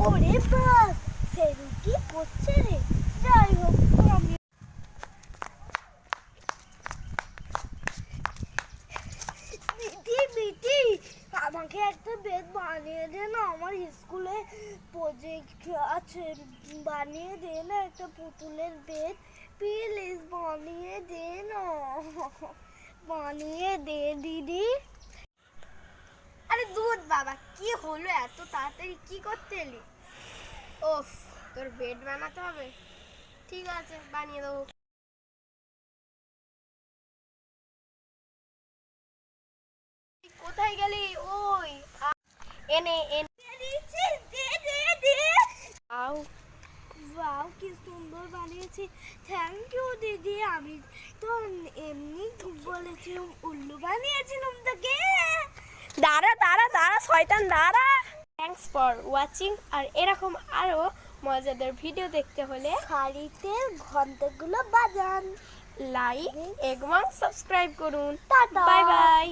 ওরে বাস সেরু কি করছে রে? যাই হোক আমি মিটি আমাকে একটা বেড বানিয়ে দে না, আমার স্কুলে প্রজেক্ট আছে, বানিয়ে দে না একটা পুতুলের বেড, প্লিজ বানিয়ে দে না, বানিয়ে দে দিদি। আরে দুধ বাবা, কি হলো এত তাড়াতাড়ি কি করতে এলি? ওফ, তোর বেড বানাতে হবে? ঠিক আছে, বানিয়ে দেবো। কোথায় গেলি? ওই এনে আও, ওয়াও কি সুন্দর বানিয়েছি, থ্যাংক ইউ দিদি। আমি তো এমনি বলেছি উল্লু বানিয়েছিলাম তোকে। দাঁড়া দাঁড়া দাঁড়া শয়তান দাঁড়া। Thanks for watching. আর এরকম আরো মজাদার ভিডিও দেখতে হলে শাড়িতে ঘন্টাগুলো বাজান, লাইক এবং সাবস্ক্রাইব করুন। টাটা। Bye bye.